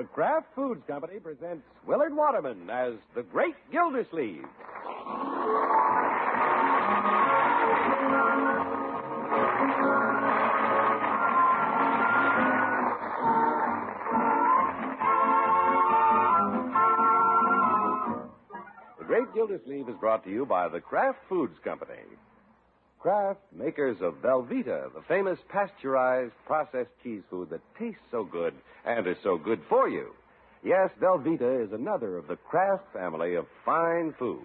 The Kraft Foods Company presents Willard Waterman as the Great Gildersleeve. The Great Gildersleeve is brought to you by the Kraft Foods Company. Kraft, makers of Velveeta, the famous pasteurized processed cheese food that tastes so good and is so good for you. Yes, Velveeta is another of the Kraft family of fine foods.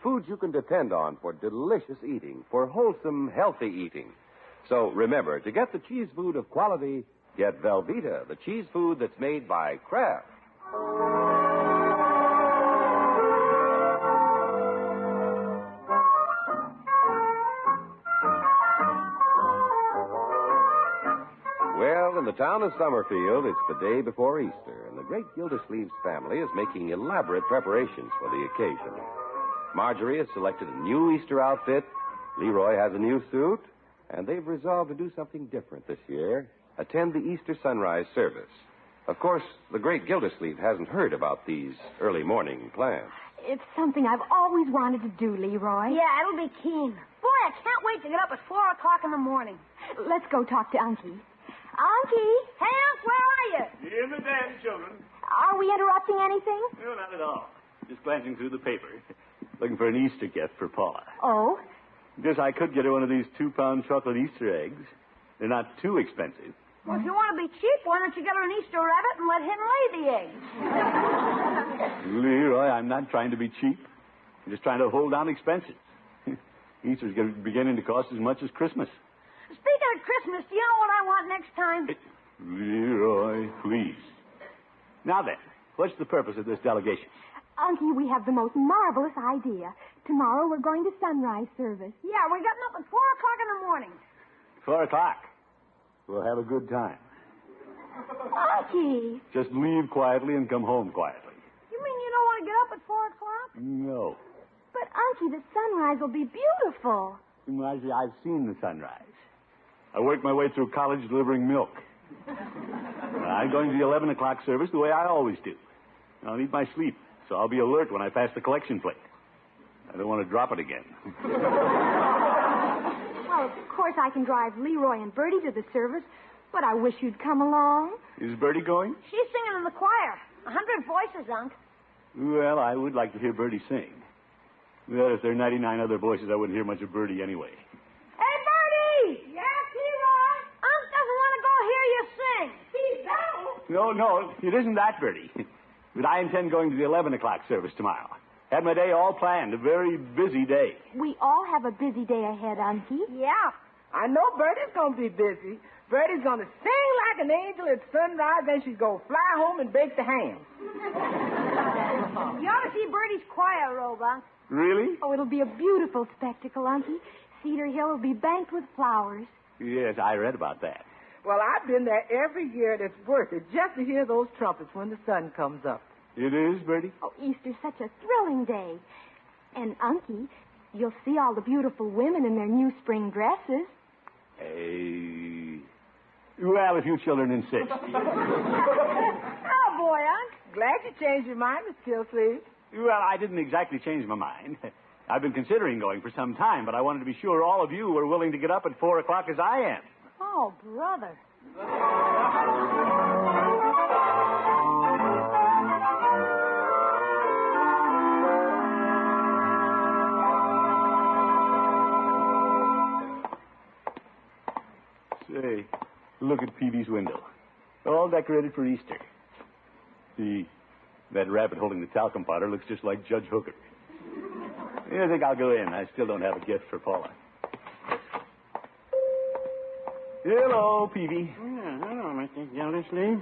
Foods you can depend on for delicious eating, for wholesome, healthy eating. So remember, to get the cheese food of quality, get Velveeta, the cheese food that's made by Kraft. Well, in the town of Summerfield, it's the day before Easter, and the great Gildersleeve's family is making elaborate preparations for the occasion. Marjorie has selected a new Easter outfit, Leroy has a new suit, and they've resolved to do something different this year, attend the Easter sunrise service. Of course, the great Gildersleeve hasn't heard about these early morning plans. It's something I've always wanted to do, Leroy. Yeah, it'll be keen. Boy, I can't wait to get up at 4 o'clock in the morning. Let's go talk to Unky. Unky! Hey, Unc, where are you? In the den, children. Are we interrupting anything? No, not at all. Just glancing through the paper. Looking for an Easter gift for Paula. Oh? Guess I could get her one of these 2-pound chocolate Easter eggs. They're not too expensive. Well, if you want to be cheap, why don't you get her an Easter rabbit and let him lay the eggs? Leroy, I'm not trying to be cheap. I'm just trying to hold down expenses. Easter's beginning to cost as much as Christmas. Speaking of Christmas, do you know what I want next time? Leroy, please. Now then, what's the purpose of this delegation? Unky, we have the most marvelous idea. Tomorrow we're going to sunrise service. Yeah, we're getting up at 4 o'clock in the morning. 4 o'clock. We'll have a good time. Unky! Just leave quietly and come home quietly. You mean you don't want to get up at 4 o'clock? No. But, Unky, the sunrise will be beautiful. Margie, I've seen the sunrise. I worked my way through college delivering milk. I'm going to the 11 o'clock service the way I always do. I'll need my sleep, so I'll be alert when I pass the collection plate. I don't want to drop it again. Well, of course I can drive Leroy and Bertie to the service, but I wish you'd come along. Is Bertie going? She's singing in the choir. 100 voices, Unc. Well, I would like to hear Bertie sing. Well, if there are 99 other voices, I wouldn't hear much of Bertie anyway. Hey, Bertie! Yes, Leroy? Unc doesn't want to go hear you sing. He's down. No, it isn't that, Bertie. But I intend going to the 11 o'clock service tomorrow. Had my day all planned, a very busy day. We all have a busy day ahead, Unky. Yeah, I know Bertie's going to be busy. Bertie's going to sing like an angel at sunrise, then she's going to fly home and bake the ham. You ought to see Bertie's choir robe, Unc. Really? Oh, it'll be a beautiful spectacle, Unky. Cedar Hill will be banked with flowers. Yes, I read about that. Well, I've been there every year, and it's worth it just to hear those trumpets when the sun comes up. It is, Bertie? Oh, Easter's such a thrilling day. And, Unky, you'll see all the beautiful women in their new spring dresses. Well, if you children insist. Oh, boy, Unc. Glad you changed your mind, Miss Gilsleeve. Well, I didn't exactly change my mind. I've been considering going for some time, but I wanted to be sure all of you were willing to get up at 4 o'clock as I am. Oh, brother. Say, look at Peavy's window. All decorated for Easter. See, that rabbit holding the talcum powder looks just like Judge Hooker. I think I'll go in. I still don't have a gift for Paula. Hello, Peavy. Hello, Mr. Gildersleeve.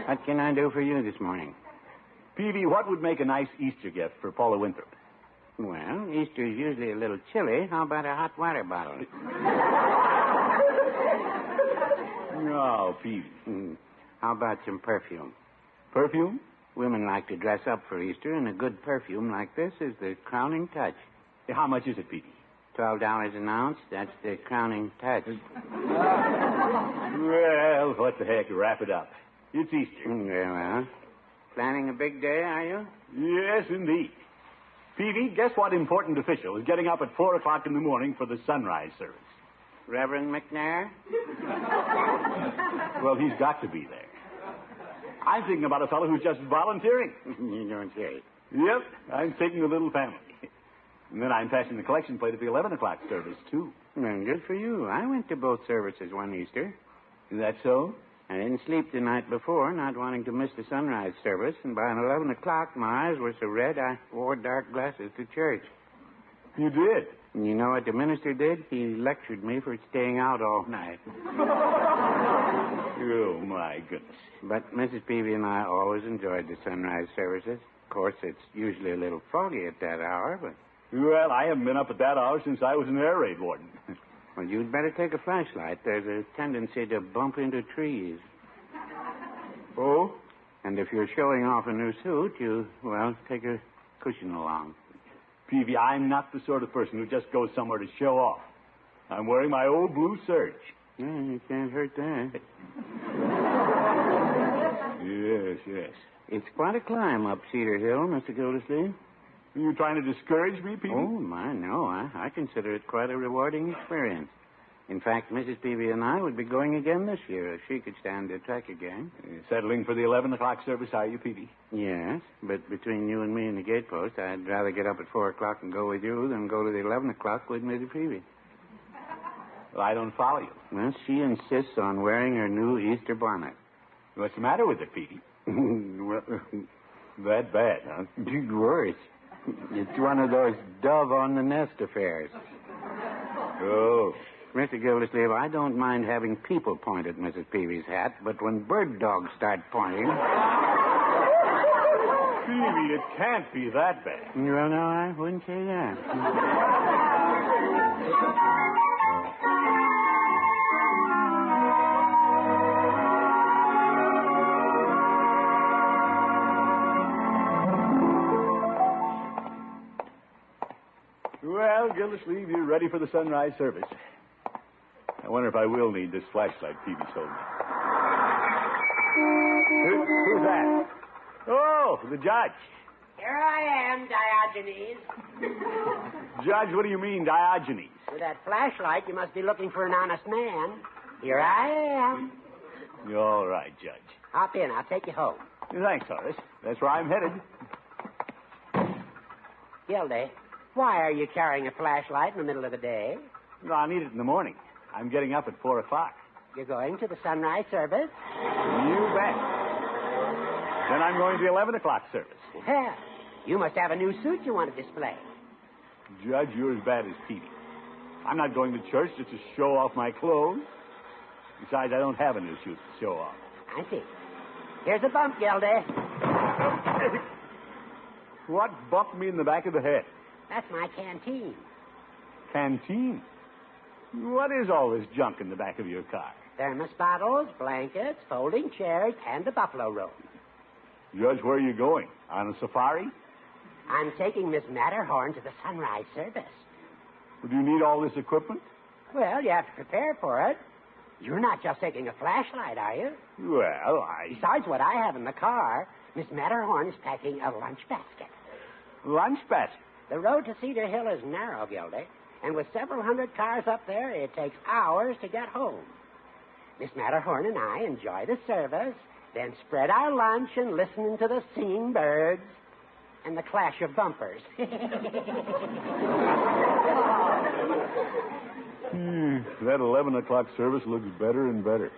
What can I do for you this morning? Peavy, what would make a nice Easter gift for Paula Winthrop? Well, Easter's usually a little chilly. How about a hot water bottle? No, Peavy. How about some perfume? Perfume? Women like to dress up for Easter, and a good perfume like this is the crowning touch. How much is it, Peavy? $12 an ounce. That's the crowning touch. Well, what the heck? Wrap it up. It's Easter. Very well. Planning a big day, are you? Yes, indeed. Peavy, guess what important official is getting up at 4 o'clock in the morning for the sunrise service? Reverend McNair? Well, he's got to be there. I'm thinking about a fellow who's just volunteering. You don't say. Yep, I'm taking a little family. And then I'm passing the collection plate at the 11 o'clock service, too. Well, good for you. I went to both services one Easter. Is that so? I didn't sleep the night before, not wanting to miss the sunrise service, and by 11 o'clock, my eyes were so red I wore dark glasses to church. You did? And you know what the minister did? He lectured me for staying out all night. Oh, my goodness. But Mrs. Peavy and I always enjoyed the sunrise services. Of course, it's usually a little foggy at that hour, but... Well, I haven't been up at that hour since I was an air raid warden. Well, you'd better take a flashlight. There's a tendency to bump into trees. Oh? And if you're showing off a new suit, take a cushion along. Peavy, I'm not the sort of person who just goes somewhere to show off. I'm wearing my old blue serge. Yeah, you can't hurt that. Yes. It's quite a climb up Cedar Hill, Mr. Gildersleeve. Are you trying to discourage me, Peavy? Oh, my, no. I consider it quite a rewarding experience. In fact, Mrs. Peavy and I would be going again this year if she could stand the trek again. Settling for the 11 o'clock service, are you, Peavy? Yes, but between you and me and the gatepost, I'd rather get up at 4 o'clock and go with you than go to the 11 o'clock with Mrs. Peavy. Well, I don't follow you. Well, she insists on wearing her new Easter bonnet. What's the matter with it, Peavy? Well, that bad, huh? Worse. It's one of those dove on the nest affairs. Oh. Mr. Gildersleeve, I don't mind having people point at Mrs. Peavy's hat, but when bird dogs start pointing... Peavy, it can't be that bad. Well, no, I wouldn't say that. Well, Gildersleeve, you're ready for the sunrise service. I wonder if I will need this flashlight Peavy sold me. Who's that? Oh, the judge. Here I am, Diogenes. Judge, what do you mean, Diogenes? With that flashlight, you must be looking for an honest man. Here I am. You're all right, Judge. Hop in. I'll take you home. Thanks, Horace. That's where I'm headed. Gildy, why are you carrying a flashlight in the middle of the day? No, I'll need it in the morning. I'm getting up at 4 o'clock. You're going to the sunrise service? You bet. Then I'm going to the 11 o'clock service. Well, you must have a new suit you want to display. Judge, you're as bad as Peavy. I'm not going to church just to show off my clothes. Besides, I don't have a new suit to show off. I see. Here's a bump, Gildy. What bumped me in the back of the head? That's my canteen. Canteen? What is all this junk in the back of your car? Thermos bottles, blankets, folding chairs, and a buffalo robe. Judge, where are you going? On a safari? I'm taking Miss Matterhorn to the sunrise service. Do you need all this equipment? Well, you have to prepare for it. You're not just taking a flashlight, are you? Well, Besides what I have in the car, Miss Matterhorn is packing a lunch basket. Lunch basket? The road to Cedar Hill is narrow, Gildy, and with several hundred cars up there, it takes hours to get home. Miss Matterhorn and I enjoy the service, then spread our lunch and listen to the singing birds and the clash of bumpers. That 11 o'clock service looks better and better.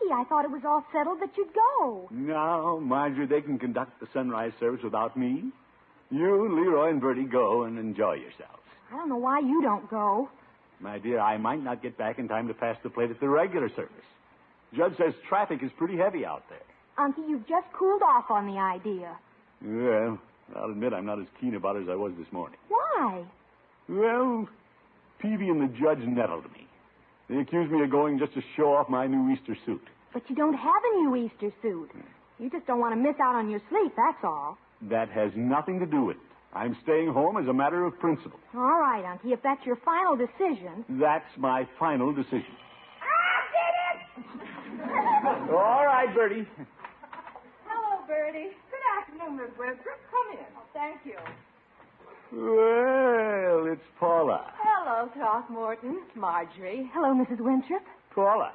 I thought it was all settled that you'd go. No, Marjorie, they can conduct the sunrise service without me. You, Leroy, and Bertie go and enjoy yourselves. I don't know why you don't go. My dear, I might not get back in time to pass the plate at the regular service. Judge says traffic is pretty heavy out there. Unky, you've just cooled off on the idea. Well, I'll admit I'm not as keen about it as I was this morning. Why? Well, Peavy and the judge nettled me. They accused me of going just to show off my new Easter suit. But you don't have a new Easter suit. You just don't want to miss out on your sleep, that's all. That has nothing to do with it. I'm staying home as a matter of principle. All right, Unky, if that's your final decision. That's my final decision. I did it! All right, Bertie. Hello, Bertie. Good afternoon, Miss Winthrop. Come in. Oh, thank you. Well, it's Paula. Hello, Throckmorton. Marjorie. Hello, Mrs. Winthrop. Paula,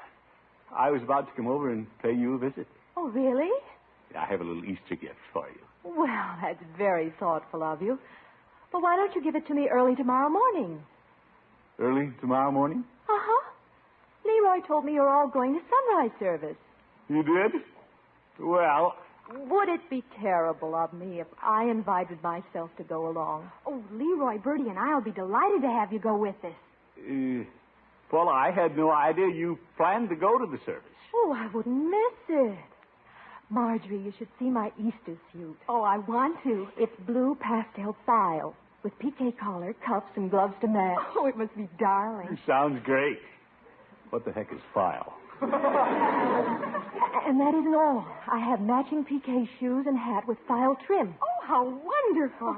I was about to come over and pay you a visit. Oh, really? I have a little Easter gift for you. Well, that's very thoughtful of you. But why don't you give it to me early tomorrow morning? Early tomorrow morning? Uh-huh. Leroy told me you're all going to sunrise service. You did? Well, Would it be terrible of me if I invited myself to go along? Oh, Leroy, Bertie, and I'll be delighted to have you go with us. Paula, I had no idea you planned to go to the service. Oh, I wouldn't miss it. Marjorie, you should see my Easter suit. Oh, I want to. It's blue pastel file with piqué collar, cuffs, and gloves to match. Oh, it must be darling. Sounds great. What the heck is file? And that isn't all. I have matching piqué shoes and hat with file trim. Oh, how wonderful.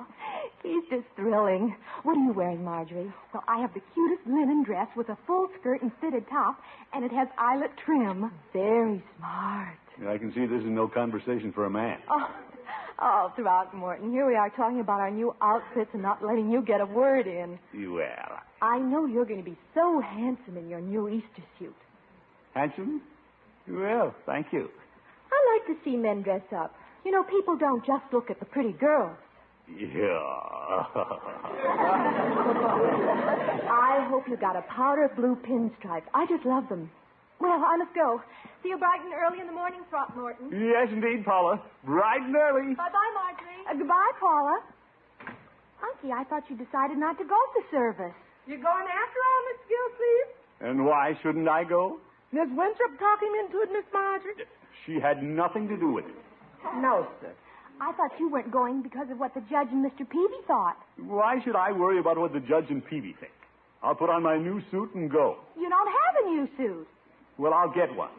Easter's thrilling. What are you wearing, Marjorie? Well, I have the cutest linen dress with a full skirt and fitted top, and it has eyelet trim. Very smart. I can see this is no conversation for a man. Oh, Throckmorton, here we are talking about our new outfits and not letting you get a word in. Well, I know you're going to be so handsome in your new Easter suit. handsome? Well, thank you. I like to see men dress up. You know, people don't just look at the pretty girls. Yeah. I hope you got a powder blue pinstripe. I just love them. Well, I must go. See you bright and early in the morning, Throckmorton. Yes, indeed, Paula. Bright and early. Bye-bye, Marjorie. Goodbye, Paula. Unky, I thought you decided not to go to service. You going after all, Miss Gilsleeve? And why shouldn't I go? Miss Winthrop talked him into it, Miss Marjorie? She had nothing to do with it. No, sir. I thought you weren't going because of what the judge and Mr. Peavy thought. Why should I worry about what the judge and Peavy think? I'll put on my new suit and go. You don't have a new suit. Well, I'll get one.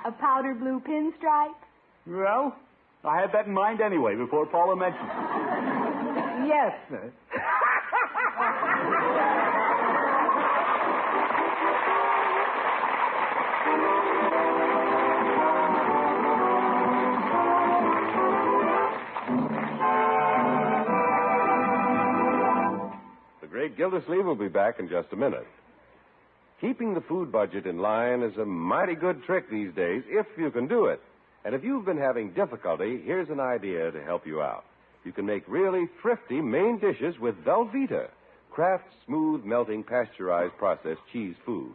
A powder blue pinstripe? Well, I had that in mind anyway before Paula mentioned it. Yes, sir. The great Gildersleeve will be back in just a minute. Keeping the food budget in line is a mighty good trick these days, if you can do it. And if you've been having difficulty, here's an idea to help you out. You can make really thrifty main dishes with Velveeta, Kraft's smooth, melting, pasteurized processed cheese food.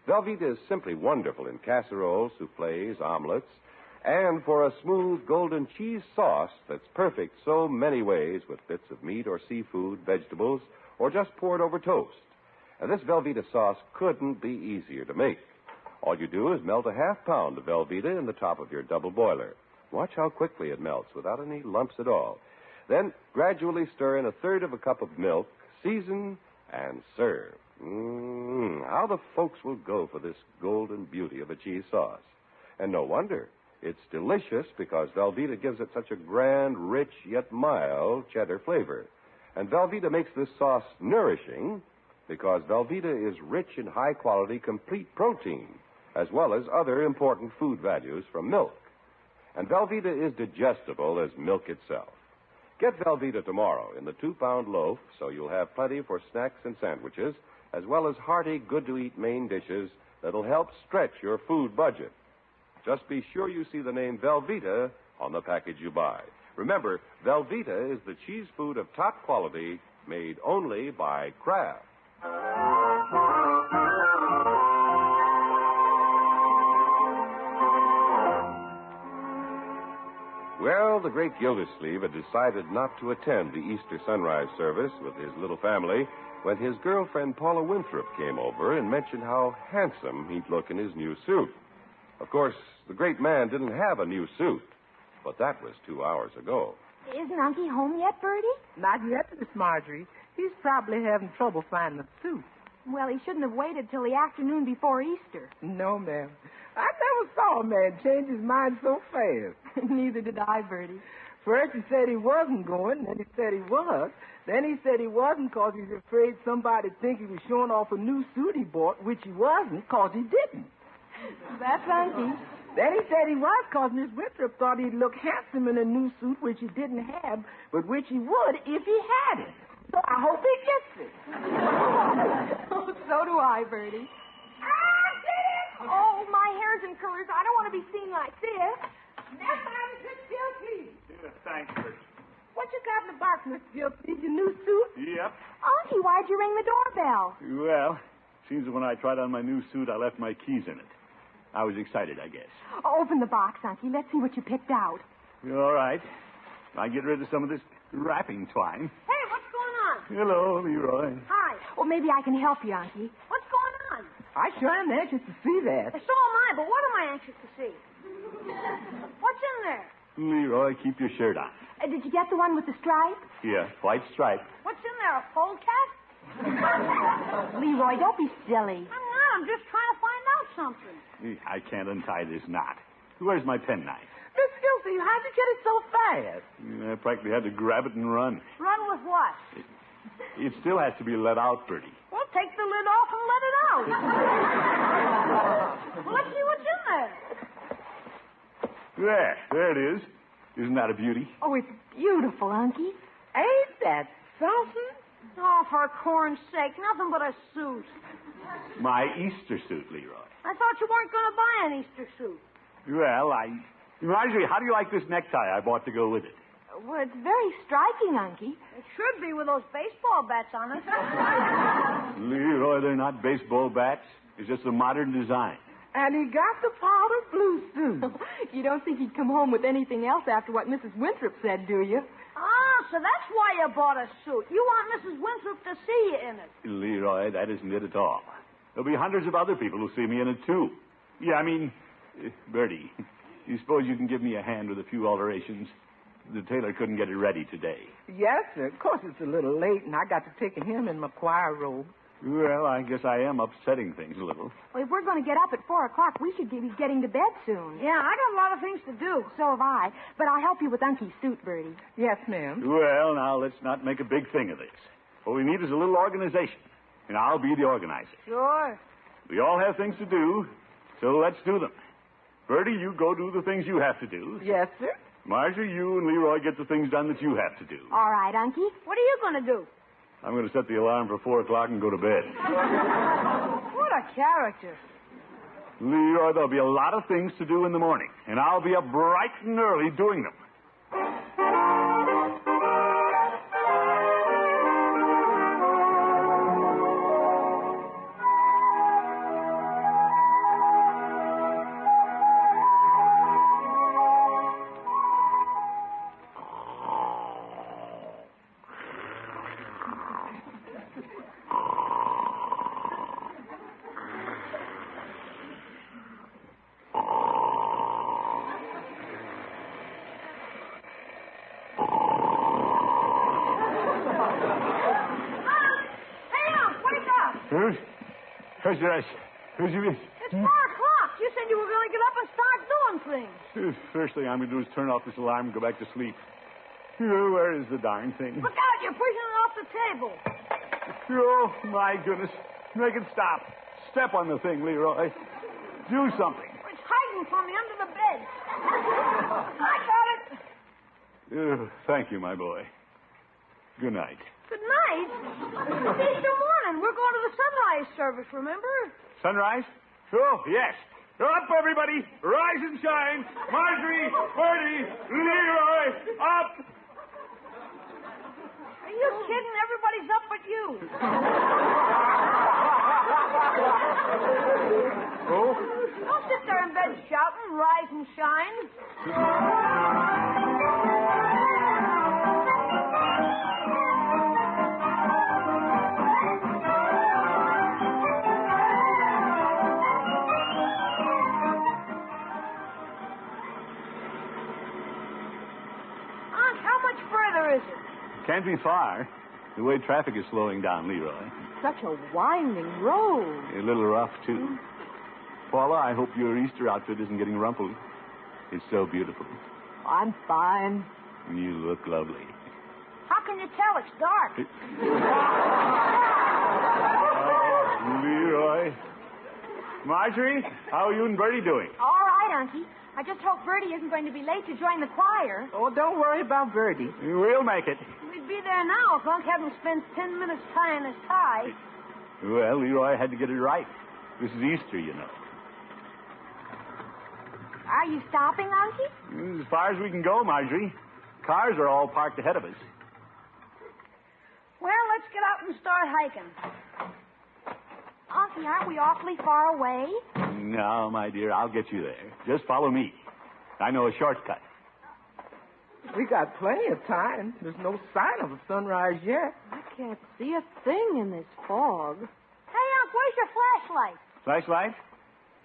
Velveeta is simply wonderful in casseroles, soufflés, omelets, and for a smooth golden cheese sauce that's perfect so many ways with bits of meat or seafood, vegetables, or just poured over toast. And this Velveeta sauce couldn't be easier to make. All you do is melt a half pound of Velveeta in the top of your double boiler. Watch how quickly it melts without any lumps at all. Then gradually stir in a third of a cup of milk, season, and serve. How the folks will go for this golden beauty of a cheese sauce. And no wonder. It's delicious because Velveeta gives it such a grand, rich, yet mild cheddar flavor. And Velveeta makes this sauce nourishing because Velveeta is rich in high-quality, complete protein, as well as other important food values from milk. And Velveeta is digestible as milk itself. Get Velveeta tomorrow in the 2-pound loaf so you'll have plenty for snacks and sandwiches, as well as hearty, good-to-eat main dishes that'll help stretch your food budget. Just be sure you see the name Velveeta on the package you buy. Remember, Velveeta is the cheese food of top quality made only by Kraft. Well, the great Gildersleeve had decided not to attend the Easter sunrise service with his little family when his girlfriend Paula Winthrop came over and mentioned how handsome he'd look in his new suit. Of course, the great man didn't have a new suit, but that was 2 hours ago. Isn't Unky home yet, Bertie? Not yet, Miss Marjorie. He's probably having trouble finding a suit. Well, he shouldn't have waited till the afternoon before Easter. No, ma'am. I never saw a man change his mind so fast. Neither did I, Bertie. First he said he wasn't going, then he said he was. Then he said he wasn't because he's afraid somebody'd think he was showing off a new suit he bought, which he wasn't because he didn't. That's Unky. Then he said he was because Miss Winthrop thought he'd look handsome in a new suit which he didn't have, but which he would if he had it. So I hope he gets it. Oh, so do I, Bertie. I did it! Oh, my hair's in curlers. I don't want to be seen like this. That's how I was guilty. Yeah, thanks, Bert. What you got in the box, Mr. Gilsey? Your new suit? Yep. Unky, why'd you ring the doorbell? Well, seems that when I tried on my new suit, I left my keys in it. I was excited, I guess. Open the box, Unky. Let's see what you picked out. All right. I get rid of some of this wrapping twine. Hey, what's going on? Hello, Leroy. Hi. Well, maybe I can help you, Unky. What's going on? I sure am anxious to see that. So am I, but what am I anxious to see? What's in there? Leroy, keep your shirt on. Did you get the one with the stripe? Here, white stripe. What's in there, a polecat? Leroy, don't be silly. I'm not. I'm just trying to find out something. I can't untie this knot. Where's my penknife? Miss Gilsey, how'd you get it so fast? I practically had to grab it and run. Run with what? It still has to be let out, Bertie. Well, take the lid off and let it out. Well, let's see what's in there. There it is. Isn't that a beauty? Oh, it's beautiful, Unky. Ain't that something? Oh, for corn's sake, nothing but a suit. My Easter suit, Leroy. I thought you weren't going to buy an Easter suit. Well, Marjorie, how do you like this necktie I bought to go with it? Well, it's very striking, Unky. It should be with those baseball bats on it. Leroy, they're not baseball bats. It's just a modern design. And he got the powder blue suit. You don't think he'd come home with anything else after what Mrs. Winthrop said, do you? Ah, so that's why you bought a suit. You want Mrs. Winthrop to see you in it. Leroy, that isn't it at all. There'll be hundreds of other people who'll see me in it, too. Yeah, I mean, Bertie, you suppose you can give me a hand with a few alterations? The tailor couldn't get it ready today. Yes, sir. Of course, it's a little late, and I got to take him in my choir robe. Well, I guess I am upsetting things a little. Well, if we're going to get up at 4 o'clock, we should be getting to bed soon. Yeah, I got a lot of things to do. So have I. But I'll help you with Unky's suit, Bertie. Yes, ma'am. Well, now, let's not make a big thing of this. What we need is a little organization, and I'll be the organizer. Sure. We all have things to do, so let's do them. Bertie, you go do the things you have to do. Yes, sir. Marjorie, you and Leroy get the things done that you have to do. All right, Unky. What are you going to do? I'm going to set the alarm for 4 o'clock and go to bed. What a character. Leroy, there'll be a lot of things to do in the morning, and I'll be up bright and early doing them. Who's you? It's 4 o'clock. You said you were going to get up and start doing things. First thing I'm going to do is turn off this alarm and go back to sleep. Where is the darn thing? Look out, you're pushing it off the table. Oh, my goodness. Make it stop. Step on the thing, Leroy. Do something. It's hiding from me under the bed. I got it. Thank you, my boy. Good night. Good night. It's Easter morning. We're going to the sunrise service, remember? Sunrise? Oh, yes. Up, everybody. Rise and shine. Marjorie, Bertie, Leroy, up. Are you kidding? Everybody's up but you. Oh? Don't sit there in bed shouting, rise and shine. Aunt, how much further is it? Can't be far. The way traffic is slowing down, Leroy. Such a winding road. A little rough, too. Paula, I hope your Easter outfit isn't getting rumpled. It's so beautiful. I'm fine. You look lovely. How can you tell it's dark? Leroy. Marjorie, how are you and Bertie doing? All right, Unky. I just hope Bertie isn't going to be late to join the choir. Oh, don't worry about Bertie. We'll make it. We'd be there now if Unc hadn't spent 10 minutes tying his tie. Well, Leroy had to get it right. This is Easter, you know. Are you stopping, Unky? As far as we can go, Marjorie. Cars are all parked ahead of us. Well, let's get out and start hiking. Unky, aren't we awfully far away? No, my dear, I'll get you there. Just follow me. I know a shortcut. We got plenty of time. There's no sign of a sunrise yet. I can't see a thing in this fog. Hey, Unc, where's your flashlight? Flashlight?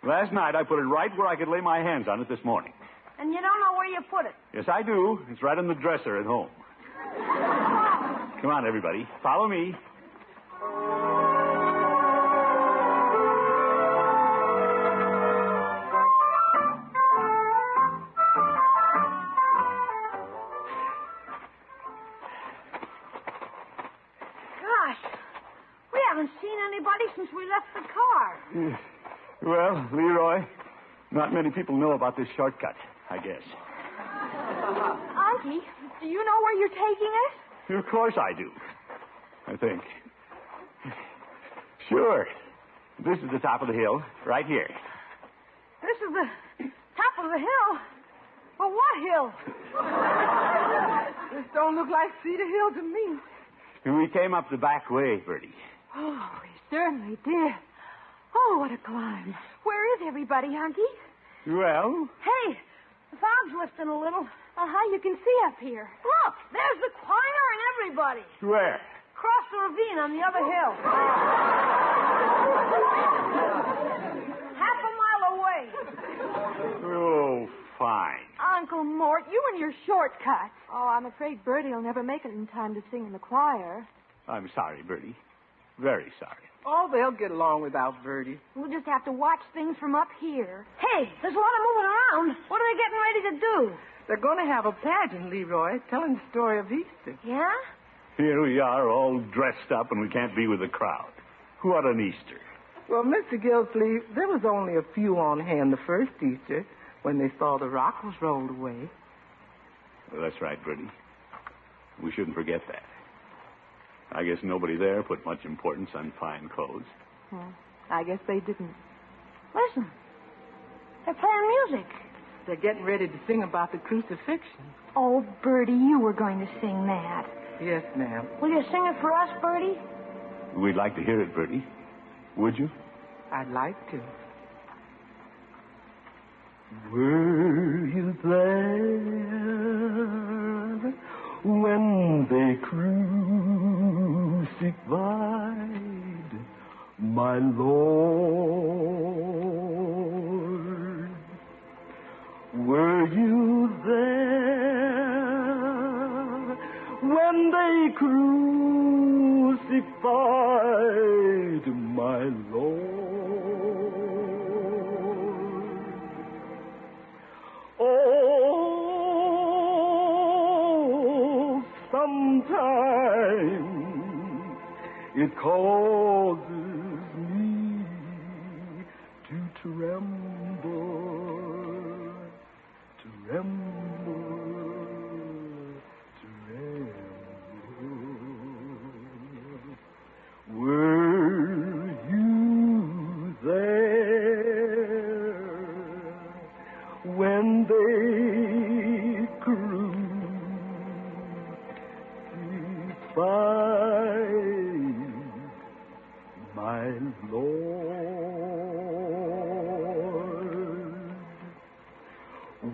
Last night I put it right where I could lay my hands on it this morning. And you don't know where you put it. Yes, I do. It's right on the dresser at home. Come on, everybody. Follow me. Gosh, we haven't seen anybody since we left the car. Well, Leroy, not many people know about this shortcut, I guess. Unky, do you know where you're taking us? Of course I do. I think. Sure. This is the top of the hill, right here. This is the top of the hill? Well, what hill? This don't look like Cedar Hill to me. And we came up the back way, Bertie. Oh, we certainly did. Oh, what a climb. Where is everybody, Unky? Well, Hey, the fog's lifting a little. You can see up here. Look, there's the choir and everybody. where? Across the ravine on the other hill. Half a mile away. Oh, fine. Uncle Mort, you and your shortcuts. Oh, I'm afraid Bertie will never make it in time to sing in the choir. I'm sorry, Bertie. Very sorry. Oh, they'll get along without Bertie. We'll just have to watch things from up here. Hey, there's a lot of moving around. What are they getting ready to do? They're going to have a pageant, Leroy, telling the story of Easter. Yeah? Here we are, all dressed up, and we can't be with the crowd. What an Easter. Well, Mr. Gildersleeve, there was only a few on hand the first Easter when they saw the rock was rolled away. Well, that's right, Bertie. We shouldn't forget that. I guess nobody there put much importance on fine clothes. I guess they didn't. Listen. They're playing music. They're getting ready to sing about the crucifixion. Oh, Bertie, you were going to sing that. Yes, ma'am. Will you sing it for us, Bertie? We'd like to hear it, Bertie. Would you? I'd like to. Were you there when they crucified my Lord? Were you there when they crucified my Lord? Oh, sometimes it causes me to tremble, tremble, tremble. Were you there when they crucified my Lord?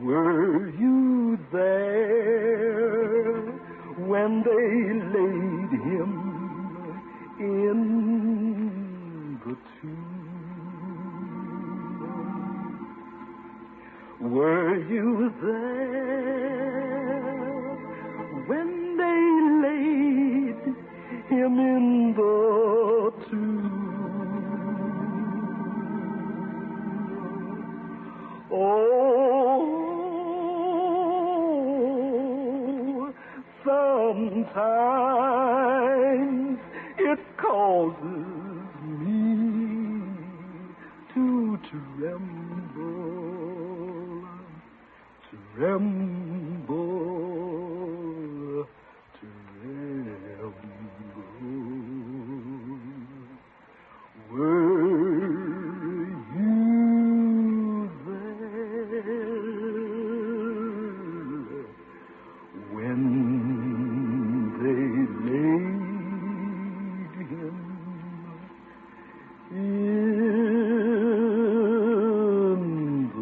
Were you there when they laid him in the tomb? Were you there when they laid him in the tomb? Oh, sometimes it causes me to tremble, tremble, tremble. Were you there when they laid him in the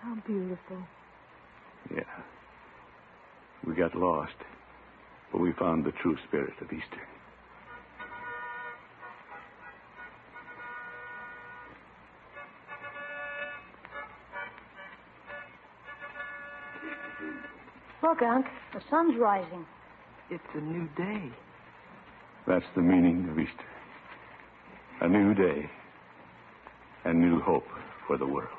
How beautiful. Yeah. We got lost, but we found the true spirit of Easter. Look, Unc, the sun's rising. It's a new day. That's the meaning of Easter. A new day and new hope for the world.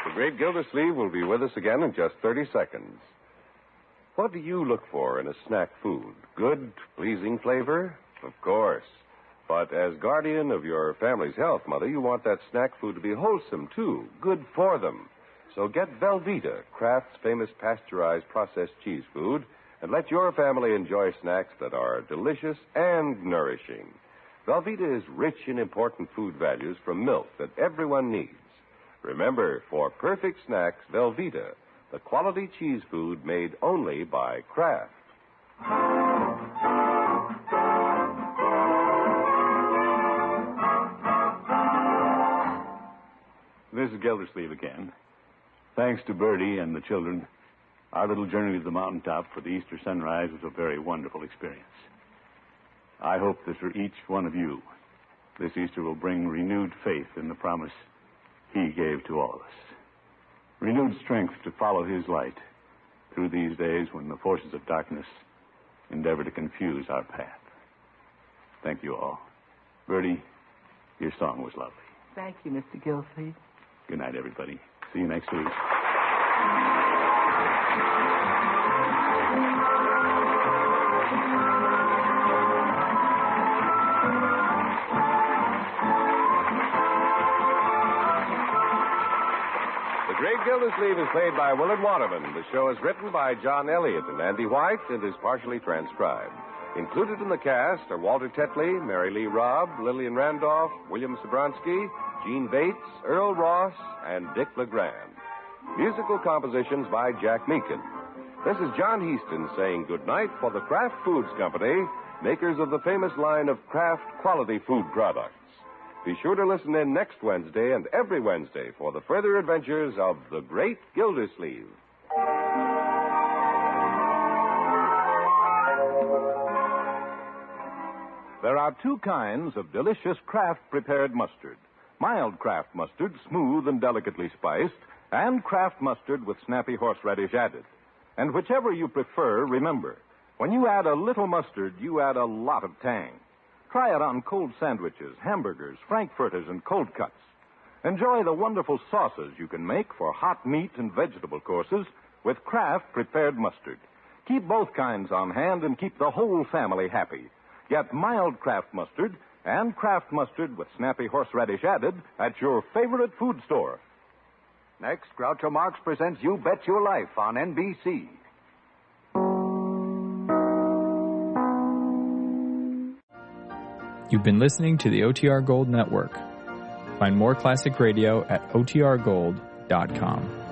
The great Gildersleeve will be with us again in just 30 seconds. What do you look for in a snack food? Good, pleasing flavor? Of course. But as guardian of your family's health, Mother, you want that snack food to be wholesome, too. Good for them. So get Velveeta, Kraft's famous pasteurized processed cheese food, and let your family enjoy snacks that are delicious and nourishing. Velveeta is rich in important food values from milk that everyone needs. Remember, for perfect snacks, Velveeta, the quality cheese food made only by Kraft. This is Gildersleeve again. Thanks to Bertie and the children, our little journey to the mountaintop for the Easter sunrise was a very wonderful experience. I hope that for each one of you, this Easter will bring renewed faith in the promise He gave to all of us. Renewed strength to follow His light through these days when the forces of darkness endeavor to confuse our path. Thank you all. Bertie, your song was lovely. Thank you, Mr. Gildersleeve. Good night, everybody. See you next week. The Great Gildersleeve is played by Willard Waterman. The show is written by John Elliott and Andy White and is partially transcribed. Included in the cast are Walter Tetley, Mary Lee Robb, Lillian Randolph, William Sobronsky, Gene Bates, Earl Ross, and Dick LeGrand. Musical compositions by Jack Meakin. This is John Heaston saying goodnight for the Kraft Foods Company, makers of the famous line of Kraft quality food products. Be sure to listen in next Wednesday and every Wednesday for the further adventures of the Great Gildersleeve. There are two kinds of delicious Kraft prepared mustard. Mild Kraft mustard, smooth and delicately spiced, and Kraft mustard with snappy horseradish added. And whichever you prefer, remember, when you add a little mustard, you add a lot of tang. Try it on cold sandwiches, hamburgers, frankfurters, and cold cuts. Enjoy the wonderful sauces you can make for hot meat and vegetable courses with Kraft prepared mustard. Keep both kinds on hand and keep the whole family happy. Get mild Kraft mustard and Kraft mustard with snappy horseradish added at your favorite food store. Next, Groucho Marx presents You Bet Your Life on NBC. You've been listening to the OTR Gold Network. Find more classic radio at otrgold.com.